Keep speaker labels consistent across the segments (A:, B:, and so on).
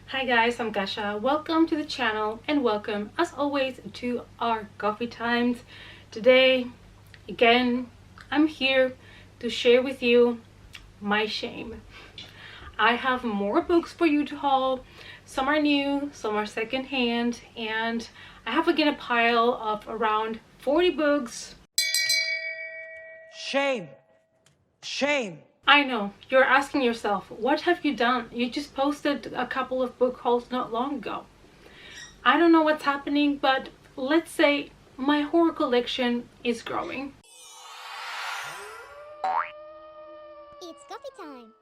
A: Hi guys, I'm Kasha. Welcome to the channel and welcome as always to our coffee times. Today, again, I'm here to share with you my shame. I have more books for you to haul. Some are new, some are secondhand, and I have again a pile of around 40 books.
B: Shame. Shame.
A: I know, you're asking yourself, what have you done? You just posted a couple of book hauls not long ago. I don't know what's happening, but let's say my horror collection is growing.
C: It's coffee time.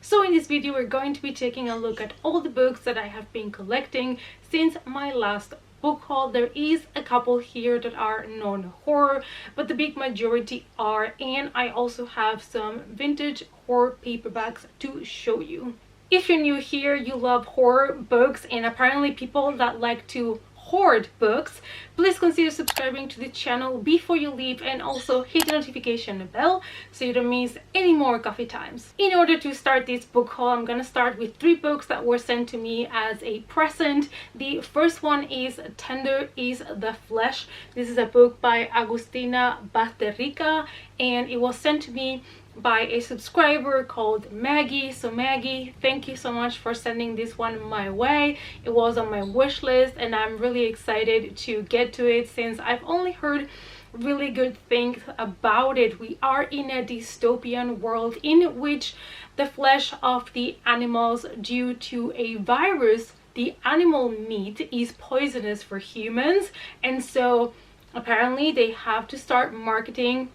A: So in this video we're going to be taking a look at all the books that I have been collecting since my last book haul. There is a couple here that are non-horror, but the big majority are, and I also have some vintage horror paperbacks to show you. If you're new here, you love horror books, and apparently people that like to hoard books, please consider subscribing to the channel before you leave, and also hit the notification bell so you don't miss any more coffee times. In order to start this book haul, I'm gonna start with 3 books that were sent to me as a present. The first one is Tender is the Flesh. This is a book by Agustina Bazterrica, and it was sent to me by a subscriber called Maggie. So Maggie, thank you so much for sending this one my way. It was on my wish list and I'm really excited to get to it since I've only heard really good things about it. We are in a dystopian world in which the flesh of the animals, due to a virus, the animal meat is poisonous for humans, and so apparently they have to start marketing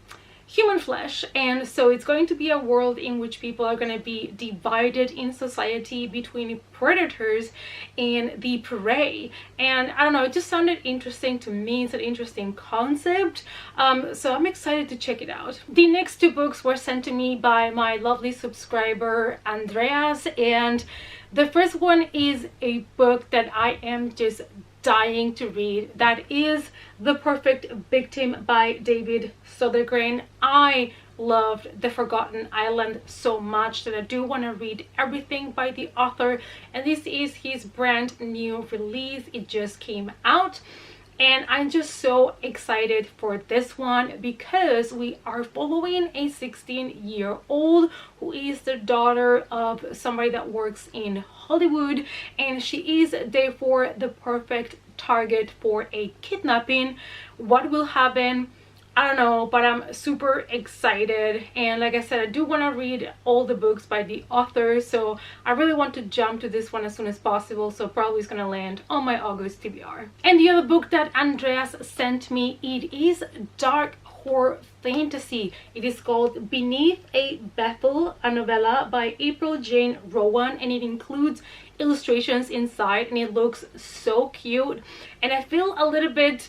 A: human flesh. And so it's going to be a world in which people are going to be divided in society between predators and the prey. And I don't know, it just sounded interesting to me. It's an interesting concept, so I'm excited to check it out. The next 2 books were sent to me by my lovely subscriber Andreas, and the first one is a book that I am just dying to read. That is The Perfect Victim by David Sodergren. I loved The Forgotten Island so much that I do want to read everything by the author, and this is his brand new release. It just came out and I'm just so excited for this one because we are following a 16-year-old who is the daughter of somebody that works in Hollywood, and she is therefore the perfect target for a kidnapping. What will happen? I don't know, but I'm super excited, and like I said, I do want to read all the books by the author, so I really want to jump to this one as soon as possible, so probably it's gonna land on my August TBR. And the other book that Andreas sent me, it is dark horror fantasy. It is called Beneath a Bethel, a novella by April Jane Rowan, and it includes illustrations inside, and it looks so cute. And I feel a little bit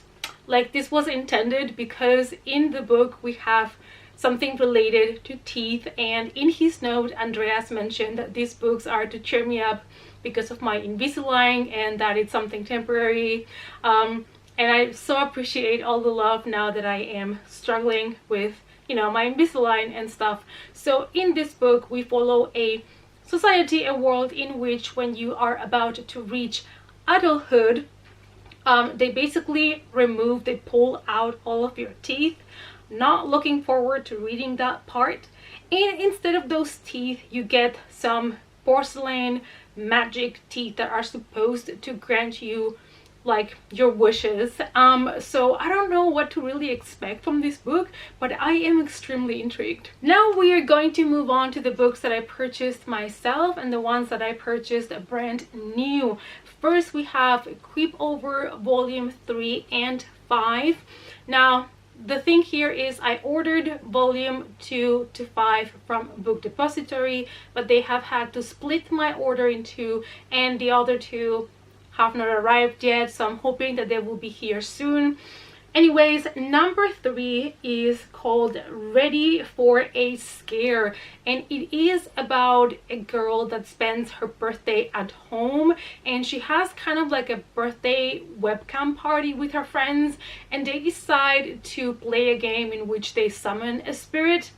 A: like this was intended because in the book we have something related to teeth, and in his note Andreas mentioned that these books are to cheer me up because of my Invisalign and that it's something temporary, and I so appreciate all the love now that I am struggling with, you know, my Invisalign and stuff. So in this book we follow a society, a world in which when you are about to reach adulthood, they basically they pull out all of your teeth. Not looking forward to reading that part. And instead of those teeth, you get some porcelain magic teeth that are supposed to grant you like your wishes. So I don't know what to really expect from this book, but I am extremely intrigued. Now we are going to move on to the books that I purchased myself and the ones that I purchased brand new. First we have Creep Over Volume 3 and 5. Now the thing here is I ordered volume 2 to 5 from Book Depository, but they have had to split my order in 2, and the other 2 have not arrived yet, so I'm hoping that they will be here soon. Anyways, number 3 is called Ready for a Scare, and it is about a girl that spends her birthday at home, and she has kind of like a birthday webcam party with her friends, and they decide to play a game in which they summon a spirit.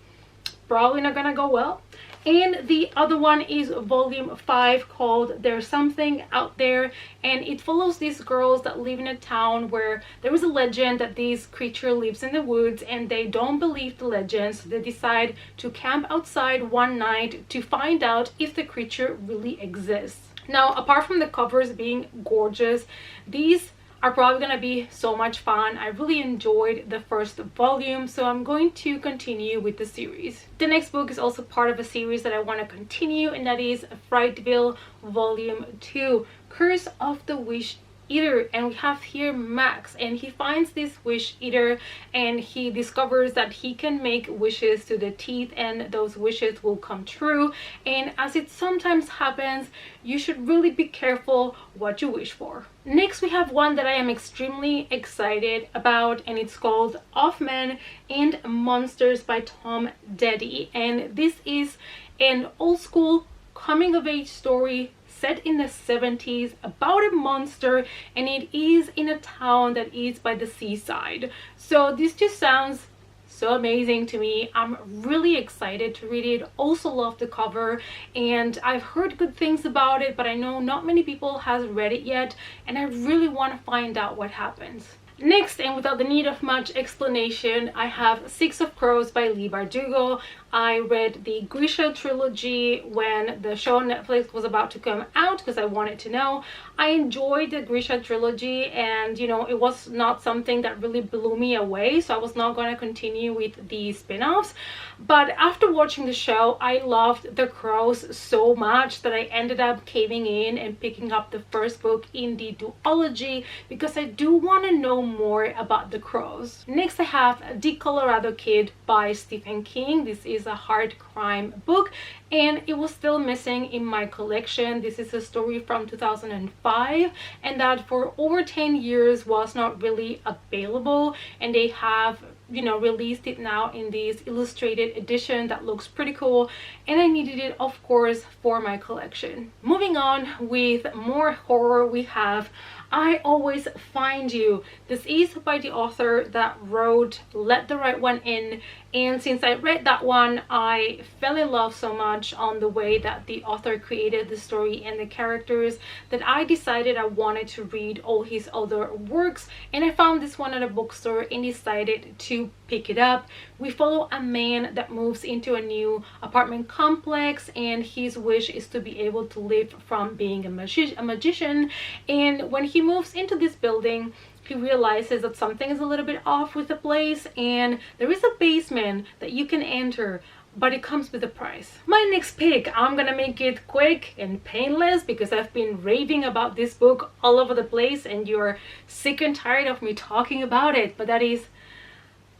A: Probably not gonna go well. And the other one is volume 5 called There's Something Out There, and it follows these girls that live in a town where there is a legend that this creature lives in the woods, and they don't believe the legend, so they decide to camp outside one night to find out if the creature really exists. Now, apart from the covers being gorgeous, these are probably gonna be so much fun. I really enjoyed the first volume, so I'm going to continue with the series. The next book is also part of a series that I want to continue, and that is Frightville Volume 2, Curse of the Wish Eater. And we have here Max, and he finds this wish eater, and he discovers that he can make wishes to the teeth, and those wishes will come true. And as it sometimes happens, you should really be careful what you wish for. Next, we have one that I am extremely excited about, and it's called Of Men and Monsters by Tom Deddy. And this is an old school coming of age story set in the 70s about a monster, and it is in a town that is by the seaside. So this just sounds so amazing to me. I'm really excited to read it. Also love the cover, and I've heard good things about it, but I know not many people has read it yet, and I really want to find out what happens. Next, and without the need of much explanation, I have Six of Crows by Leigh Bardugo. I read the Grisha trilogy when the show on Netflix was about to come out because I wanted to know. I enjoyed the Grisha trilogy, and you know, it was not something that really blew me away, so I was not going to continue with the spin-offs. But after watching the show, I loved the Crows so much that I ended up caving in and picking up the first book in the duology because I do want to know more about the Crows. Next, I have The Colorado Kid by Stephen King. This is a hard crime book, and it was still missing in my collection. This is a story from 2005, and that for over 10 years was not really available, and they have, you know, released it now in this illustrated edition that looks pretty cool, and I needed it, of course, for my collection. Moving on with more horror, we have I Always Find You. This is by the author that wrote Let the Right One In, and since I read that one, I fell in love so much on the way that the author created the story and the characters that I decided I wanted to read all his other works, and I found this one at a bookstore and decided to pick it up. We follow a man that moves into a new apartment complex, and his wish is to be able to live from being a magician. And when he moves into this building, he realizes that something is a little bit off with the place, and there is a basement that you can enter, but it comes with a price. My next pick, I'm gonna make it quick and painless because I've been raving about this book all over the place and you're sick and tired of me talking about it, but that is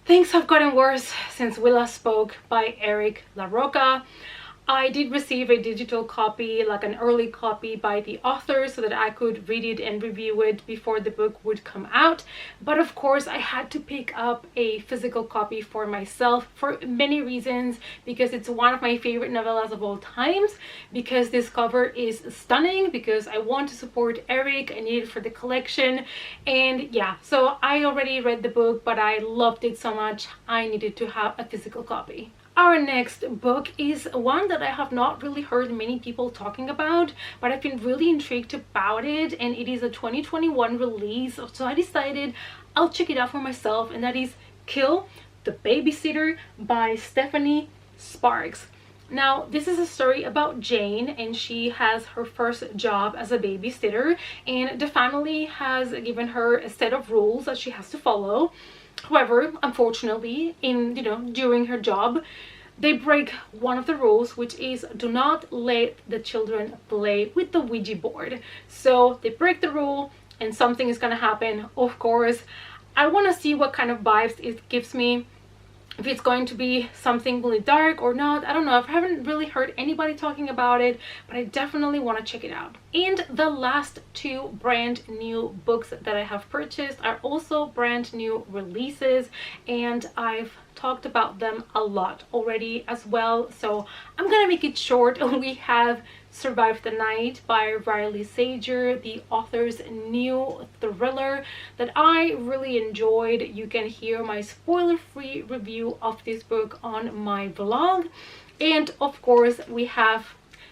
A: Things Have Gotten Worse Since We Last Spoke by Eric LaRocca. I did receive a digital copy, like an early copy by the author, so that I could read it and review it before the book would come out. But of course, I had to pick up a physical copy for myself for many reasons, because it's one of my favorite novellas of all times, because this cover is stunning, because I want to support Eric, I need it for the collection, and yeah, so I already read the book, but I loved it so much, I needed to have a physical copy. Our next book is one that I have not really heard many people talking about, but I've been really intrigued about it, and it is a 2021 release, so I decided I'll check it out for myself, and that is Kill the Babysitter by Stephanie Sparks. Now, this is a story about Jane, and she has her first job as a babysitter, and the family has given her a set of rules that she has to follow. However, unfortunately, during her job, they break one of the rules, which is do not let the children play with the Ouija board. So they break the rule and something is gonna happen. Of course, I want to see what kind of vibes it gives me, if it's going to be something really dark or not. I don't know. I haven't really heard anybody talking about it, but I definitely want to check it out. And the last two brand new books that I have purchased are also brand new releases, and I've talked about them a lot already as well, so I'm gonna make it short. We have Survive the Night by Riley Sager, the author's new thriller that I really enjoyed. You can hear my spoiler-free review of this book on my vlog. And of course, we have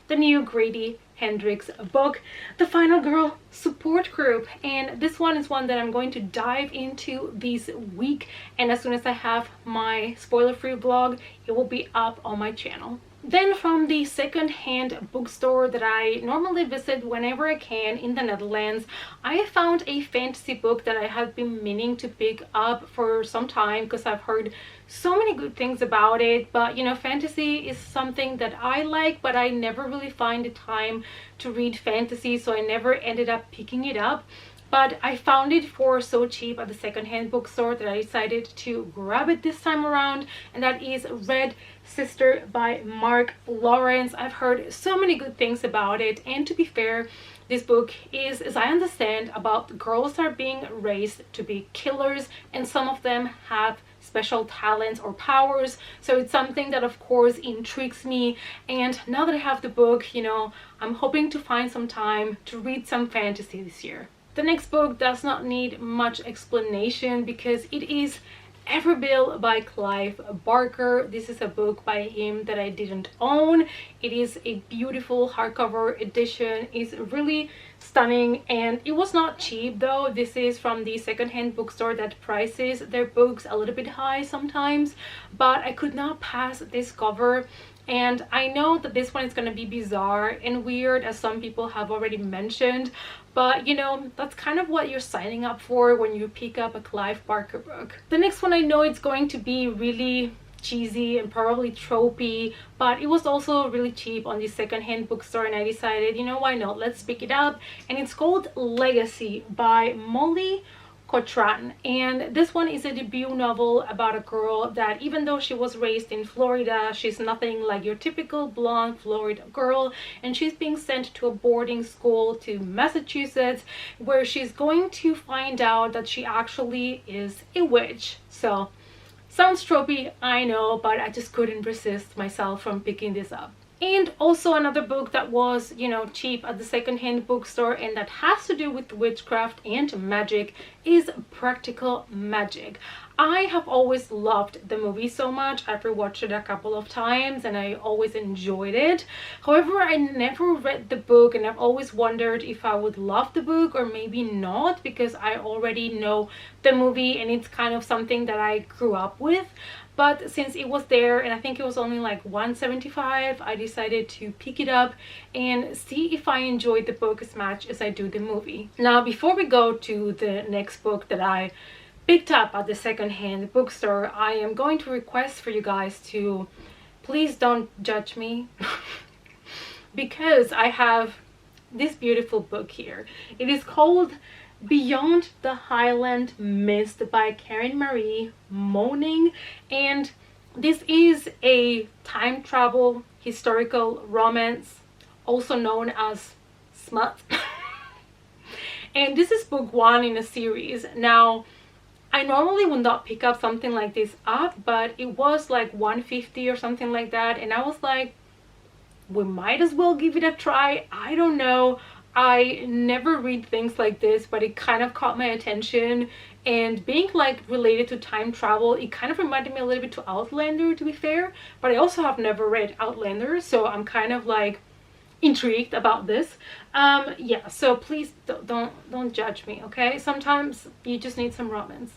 A: the new Grady Hendrix book, The Final Girl Support Group. And this one is one that I'm going to dive into this week. And as soon as I have my spoiler-free vlog, it will be up on my channel. Then from the second-hand bookstore that I normally visit whenever I can in the Netherlands, I found a fantasy book that I have been meaning to pick up for some time because I've heard so many good things about it. But you know, fantasy is something that I like, but I never really find the time to read fantasy, so I never ended up picking it up. But I found it for so cheap at the second-hand bookstore that I decided to grab it this time around, and that is Red Sister by Mark Lawrence. I've heard so many good things about it, and to be fair, this book is, as I understand, about girls that are being raised to be killers, and some of them have special talents or powers. So it's something that of course intrigues me, and now that I have the book, you know, I'm hoping to find some time to read some fantasy this year. The next book does not need much explanation because it is Everbill by Clive Barker. This is a book by him that I didn't own. It is a beautiful hardcover edition. It's really stunning, and it was not cheap though. This is from the secondhand bookstore that prices their books a little bit high sometimes, but I could not pass this cover. And I know that this one is going to be bizarre and weird, as some people have already mentioned, but you know, that's kind of what you're signing up for when you pick up a Clive Barker book. The next one, I know it's going to be really cheesy and probably tropey, but it was also really cheap on the secondhand bookstore, and I decided, you know, why not, let's pick it up. And it's called Legacy by Molly Cotran, and this one is a debut novel about a girl that, even though she was raised in Florida, she's nothing like your typical blonde Florida girl, and she's being sent to a boarding school to Massachusetts, where she's going to find out that she actually is a witch. So sounds tropey, I know, but I just couldn't resist myself from picking this up. And also another book that was, you know, cheap at the secondhand bookstore and that has to do with witchcraft and magic is Practical Magic. I have always loved the movie so much. I've rewatched it a couple of times and I always enjoyed it. However, I never read the book, and I've always wondered if I would love the book or maybe not, because I already know the movie and it's kind of something that I grew up with. But since it was there, and I think it was only like $1.75, I decided to pick it up and see if I enjoyed the book as much as I do the movie. Now, before we go to the next book that I picked up at the secondhand bookstore, I am going to request for you guys to please don't judge me because I have this beautiful book here. It is called Beyond the Highland Mist by Karen Marie Moning, and this is a time travel historical romance, also known as smut. And this is book one in a series. Now, I normally would not pick up something like this up, but it was like $1.50 or something like that, and I was like, we might as well give it a try. I don't know, I never read things like this, but it kind of caught my attention, and being like related to time travel, it kind of reminded me a little bit to Outlander, to be fair. But I also have never read Outlander, so I'm kind of like intrigued about this. Yeah, so please don't judge me, okay? Sometimes you just need some romance.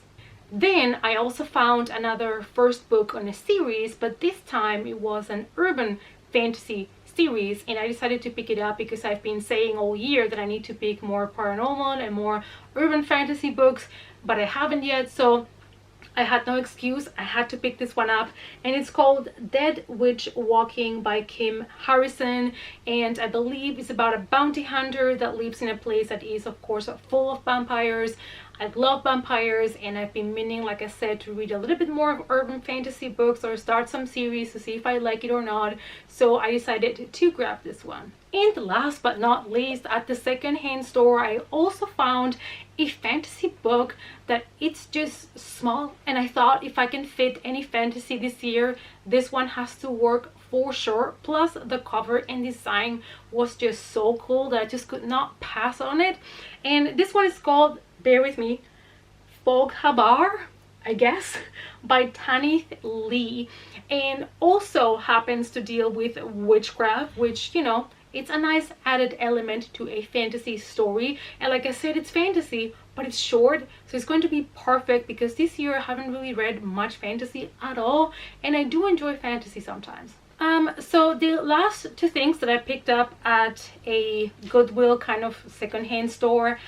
A: Then I also found another first book on a series, but this time it was an urban fantasy series, and I decided to pick it up because I've been saying all year that I need to pick more paranormal and more urban fantasy books, but I haven't yet, so I had no excuse. I had to pick this one up, and it's called Dead Witch Walking by Kim Harrison, and I believe it's about a bounty hunter that lives in a place that is, of course, full of vampires. I love vampires, and I've been meaning, like I said, to read a little bit more of urban fantasy books or start some series to see if I like it or not. So I decided to grab this one. And last but not least, at the secondhand store, I also found a fantasy book that it's just small, and I thought if I can fit any fantasy this year, this one has to work for sure. Plus the cover and design was just so cool that I just could not pass on it. And this one is called, bear with me, Fog Habar. I guess, by Tanith Lee, and also happens to deal with witchcraft, which, you know, it's a nice added element to a fantasy story. And like I said, it's fantasy, but it's short, so it's going to be perfect because this year I haven't really read much fantasy at all, and I do enjoy fantasy sometimes. So the last two things that I picked up at a Goodwill kind of secondhand store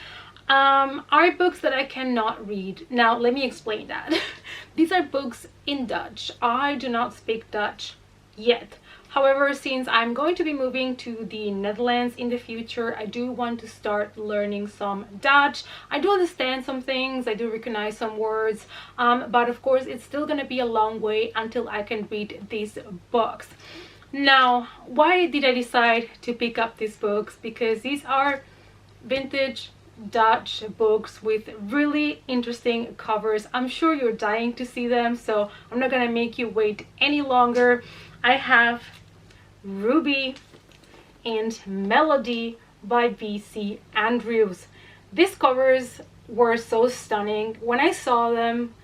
A: are books that I cannot read. Now, let me explain that. These are books in Dutch. I do not speak Dutch yet. However, since I'm going to be moving to the Netherlands in the future, I do want to start learning some Dutch. I do understand some things, I do recognize some words, but of course it's still gonna be a long way until I can read these books. Now, why did I decide to pick up these books? Because these are vintage Dutch books with really interesting covers. I'm sure you're dying to see them, so I'm not gonna make you wait any longer. I have Ruby and Melody by V.C. Andrews. These covers were so stunning. When I saw them,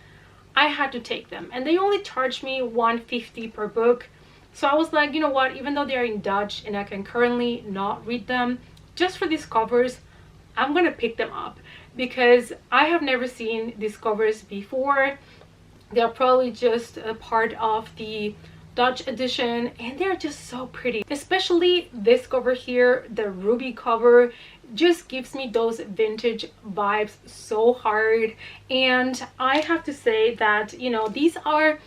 A: I had to take them, and they only charged me $1.50 per book. So I was like, you know what, even though they're in Dutch and I can currently not read them, just for these covers, I'm gonna pick them up because I have never seen these covers before. They're probably just a part of the Dutch edition, and they're just so pretty. Especially this cover here, the Ruby cover, just gives me those vintage vibes so hard. And I have to say that, you know, these are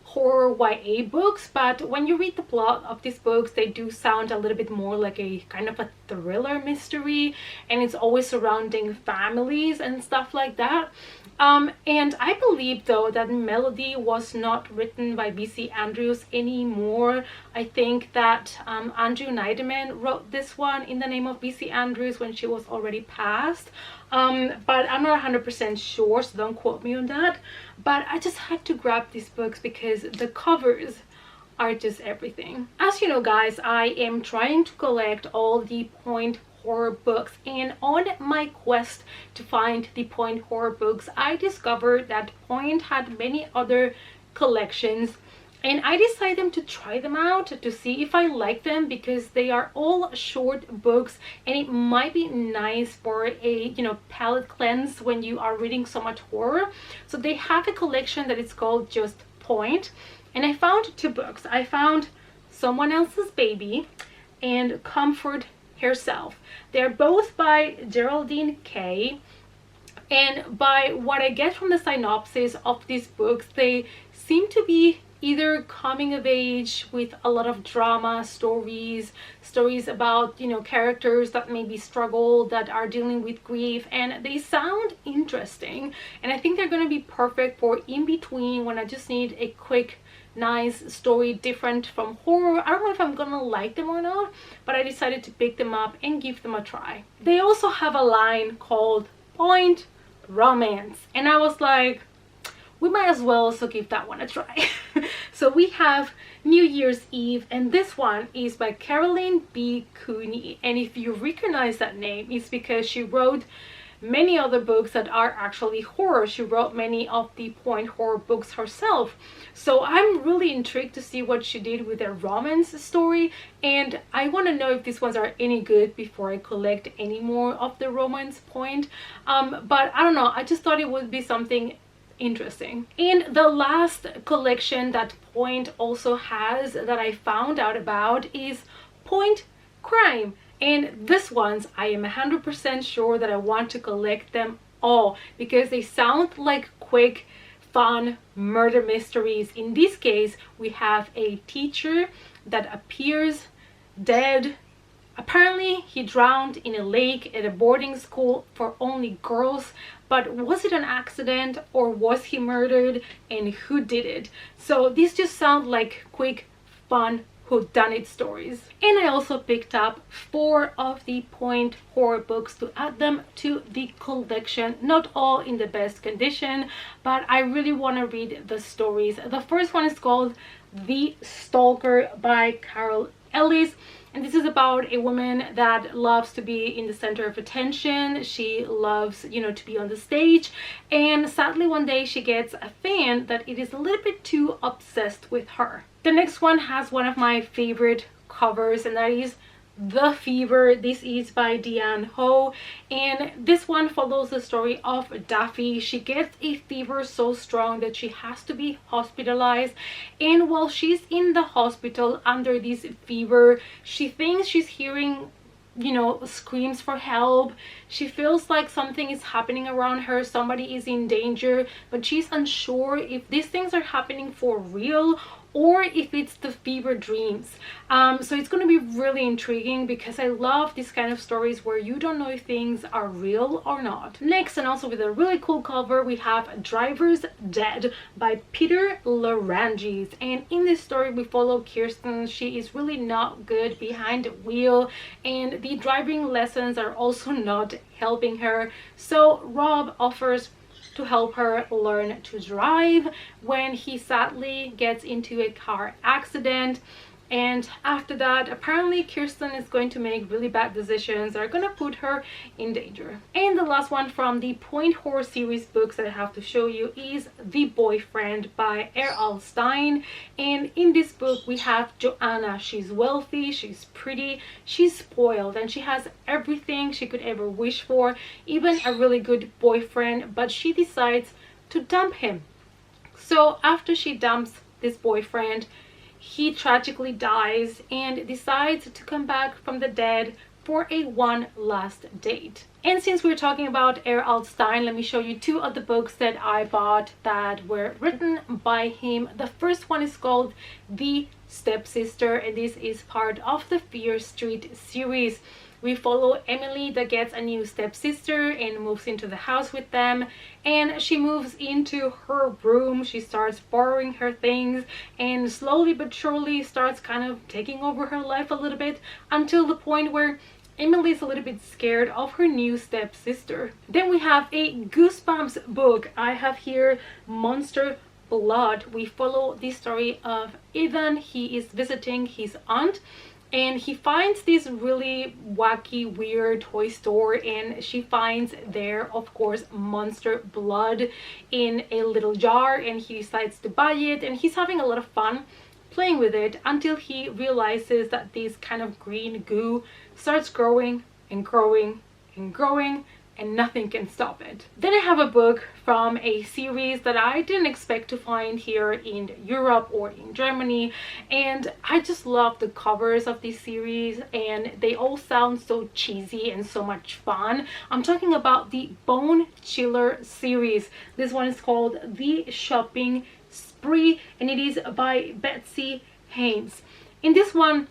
A: horror YA books, but when you read the plot of these books, they do sound a little bit more like a kind of a thriller mystery, and it's always surrounding families and stuff like that. And I believe though that Melody was not written by V.C. Andrews anymore. I think that Andrew Neideman wrote this one in the name of V.C. Andrews when she was already passed. But I'm not 100% sure, so don't quote me on that. But I just had to grab these books because the covers are just everything. As you know, guys, I am trying to collect all the point horror books, and on my quest to find the point horror books, I discovered that Point had many other collections, and I decided to try them out to see if I like them because they are all short books, and it might be nice for a, you know, palate cleanse when you are reading so much horror. So they have a collection that is called just Point, and I found two books. I found Someone Else's Baby and Comfort Herself. They're both by Geraldine Kay, and by what I get from the synopsis of these books, they seem to be either coming of age with a lot of drama stories about, you know, characters that maybe struggle, that are dealing with grief, and they sound interesting, and I think they're going to be perfect for in between when I just need a quick nice story different from horror. I don't know if I'm gonna like them or not, but I decided to pick them up and give them a try. They also have a line called Point Romance, and I was like, we might as well also give that one a try. So we have New Year's Eve, and this one is by Caroline B. Cooney, and if you recognize that name, it's because she wrote many other books that are actually horror. She wrote many of the point horror books herself, so I'm really intrigued to see what she did with her romance story, and I want to know if these ones are any good before I collect any more of the romance point. But I don't know, I just thought it would be something interesting. And the last collection that Point also has that I found out about is Point Crime. And this ones, I am 100% sure that I want to collect them all because they sound like quick, fun murder mysteries. In this case, we have a teacher that appears dead. Apparently, he drowned in a lake at a boarding school for only girls. But was it an accident or was he murdered, and who did it? So these just sound like quick, fun whodunit stories. And I also picked up 4 of the point horror books to add them to the collection. Not all in the best condition, but I really want to read the stories. The first one is called The Stalker by Carol Ellis, And this is about a woman that loves to be in the center of attention. She loves, you know, to be on the stage. And sadly, one day she gets a fan that it is a little bit too obsessed with her. The next one has one of my favorite covers, and that is The Fever. This is by Deanne Ho, and this one follows the story of Daffy. She gets a fever so strong that she has to be hospitalized, and while she's in the hospital under this fever, she thinks she's hearing, you know, screams for help. She feels like something is happening around her, somebody is in danger, but she's unsure if these things are happening for real or if it's the fever dreams. So it's going to be really intriguing because I love these kind of stories where you don't know if things are real or not. Next, and also with a really cool cover, we have Driver's Dead by Peter Larangis. And in this story we follow Kirsten. She is really not good behind the wheel, and the driving lessons are also not helping her. So Rob offers to help her learn to drive when he sadly gets into a car accident. And after that, apparently Kirsten is going to make really bad decisions that are going to put her in danger. And the last one from the Point Horror series books that I have to show you is The Boyfriend by R.L. Stine. And in this book we have Joanna. She's wealthy, she's pretty, she's spoiled, and she has everything she could ever wish for, even a really good boyfriend, but she decides to dump him. So after she dumps this boyfriend, he tragically dies and decides to come back from the dead for a one last date. And since we're talking about R.L. Stine, let me show you two of the books that I bought that were written by him. The first one is called The Stepsister, and this is part of the Fear Street series. We follow Emily that gets a new stepsister and moves into the house with them, and she moves into her room. She starts borrowing her things and slowly but surely starts kind of taking over her life a little bit, until the point where Emily is a little bit scared of her new stepsister. Then we have a Goosebumps book. I have here Monster Blood. We follow the story of Ethan. He is visiting his aunt, and he finds this really wacky, weird toy store, and she finds there, of course, monster blood in a little jar, and he decides to buy it, and he's having a lot of fun playing with it until he realizes that this kind of green goo starts growing and growing and growing, and nothing can stop it. Then I have a book from a series that I didn't expect to find here in Europe or in Germany, and I just love the covers of this series, and they all sound so cheesy and so much fun. I'm talking about the Bone Chiller series. This one is called The Shopping Spree, and it is by Betsy Haynes. In this one,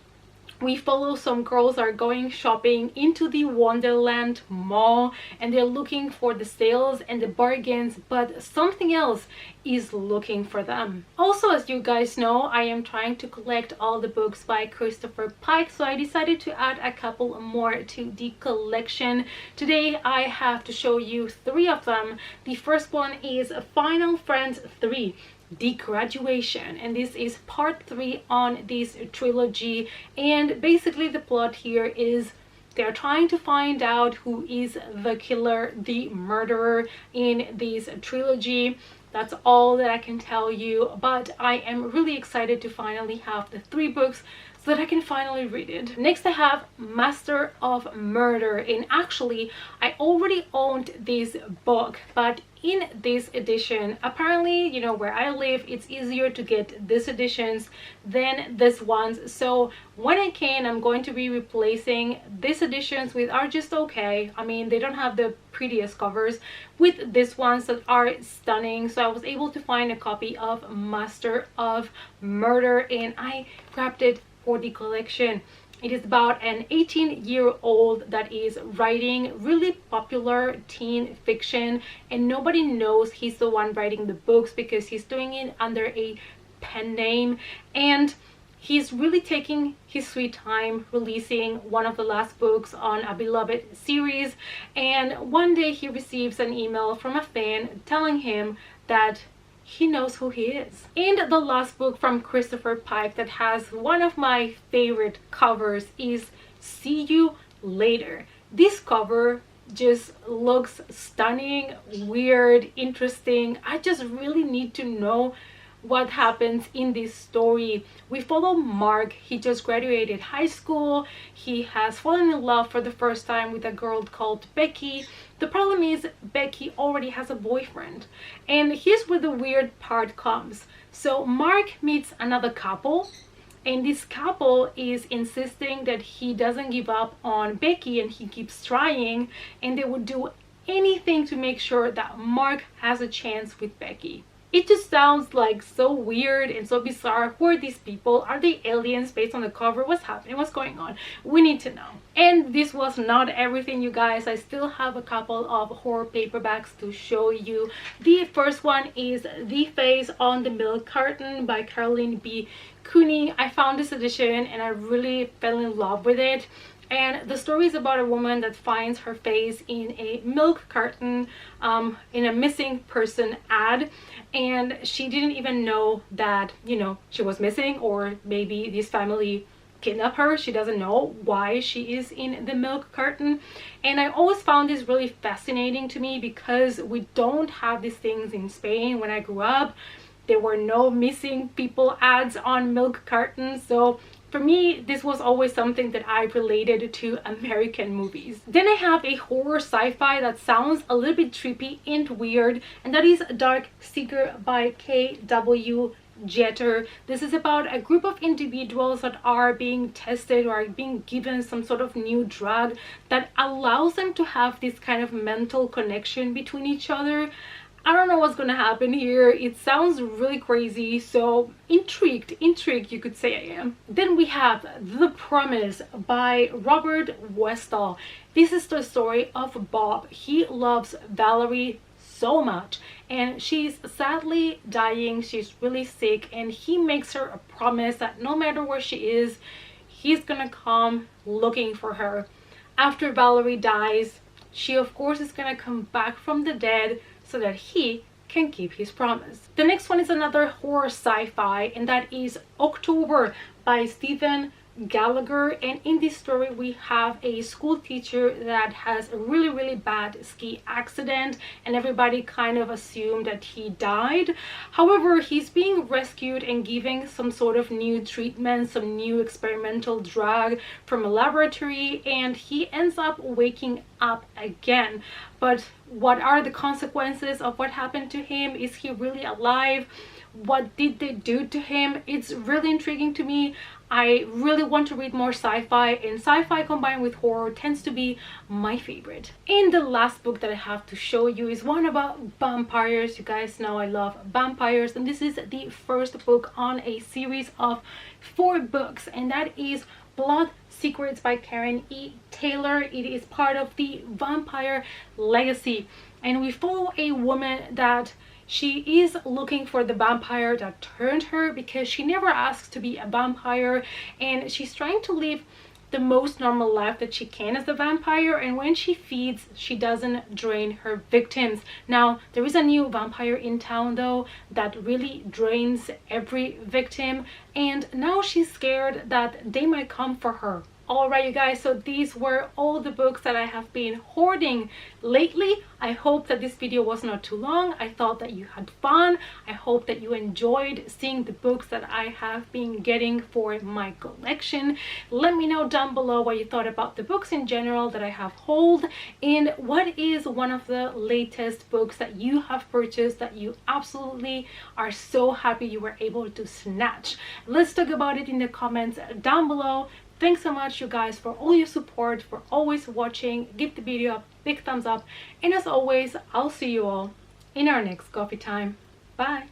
A: we follow some girls that are going shopping into the Wonderland Mall, and they're looking for the sales and the bargains, but something else is looking for them. Also, as you guys know, I am trying to collect all the books by Christopher Pike, so I decided to add a couple more to the collection. Today I have to show you three of them. The first one is Final Friends 3, The Graduation, and this is part 3 on this trilogy. And basically the plot here is they're trying to find out who is the killer, the murderer in this trilogy. That's all that I can tell you, but I am really excited to finally have the 3 books so that I can finally read it. Next I have Master of Murder, and actually I already owned this book, but in this edition, apparently, you know, where I live, it's easier to get these editions than this ones. So when I can, I'm going to be replacing these editions, which are just okay. I mean, they don't have the prettiest covers, with these ones that are stunning. So I was able to find a copy of Master of Murder, and I grabbed it for the collection. It is about an 18-year-old that is writing really popular teen fiction, and nobody knows he's the one writing the books because he's doing it under a pen name, and he's really taking his sweet time releasing one of the last books on a beloved series. And one day he receives an email from a fan telling him that he knows who he is. And the last book from Christopher Pike that has one of my favorite covers is See You Later. This cover just looks stunning, weird, interesting. I just really need to know what happens in this story. We follow Mark. He just graduated high school. He has fallen in love for the first time with a girl called Becky. The problem is Becky already has a boyfriend, and here's where the weird part comes. So Mark meets another couple, and this couple is insisting that he doesn't give up on Becky and he keeps trying, and they would do anything to make sure that Mark has a chance with Becky. It just sounds like so weird and so bizarre. Who are these people? Are they aliens based on the cover? What's happening? What's going on? We need to know. And this was not everything, you guys. I still have a couple of horror paperbacks to show you. The first one is The Face on the Milk Carton by Caroline B. Cooney. I found this edition and I really fell in love with it. And the story is about a woman that finds her face in a milk carton in a missing person ad, and she didn't even know that, you know, she was missing, or maybe this family kidnapped her. She doesn't know why she is in the milk carton. And I always found this really fascinating to me because we don't have these things in Spain. When I grew up, there were no missing people ads on milk cartons, so for me, this was always something that I related to American movies. Then I have a horror sci-fi that sounds a little bit trippy and weird, and that is Dark Seeker by K.W. Jeter. This is about a group of individuals that are being tested or are being given some sort of new drug that allows them to have this kind of mental connection between each other. I don't know what's gonna happen here. It sounds really crazy, so intrigued you could say I am. Then we have The Promise by Robert Westall. This is the story of Bob. He loves Valerie so much, and she's sadly dying. She's really sick, and he makes her a promise that no matter where she is, he's gonna come looking for her. After Valerie dies, she of course is gonna come back from the dead so that he can keep his promise. The next one is another horror sci-fi, and that is October by Stephen Gallagher. And in this story we have a school teacher that has a really bad ski accident, and everybody kind of assumed that he died. However, he's being rescued and given some sort of new treatment, some new experimental drug from a laboratory, and he ends up waking up again. But what are the consequences of what happened to him? Is he really alive? What did they do to him? It's really intriguing to me. I really want to read more sci-fi, and sci-fi combined with horror tends to be my favorite. And the last book that I have to show you is one about vampires. You guys know I love vampires, and this is the first book on a series of 4 books, and that is Blood Secrets by Karen E. Taylor. It is part of the Vampire Legacy, and we follow a woman that she is looking for the vampire that turned her, because she never asks to be a vampire, and she's trying to live the most normal life that she can as a vampire. And when she feeds, she doesn't drain her victims. Now, there is a new vampire in town though that really drains every victim, and now she's scared that they might come for her. Alright, you guys, so these were all the books that I have been hoarding lately. I hope that this video was not too long. I thought that you had fun. I hope that you enjoyed seeing the books that I have been getting for my collection. Let me know down below what you thought about the books in general that I have hauled, and what is one of the latest books that you have purchased that you absolutely are so happy you were able to snatch. Let's talk about it in the comments down below. Thanks so much, you guys, for all your support, for always watching. Give the video a big thumbs up, and as always, I'll see you all in our next coffee time. Bye.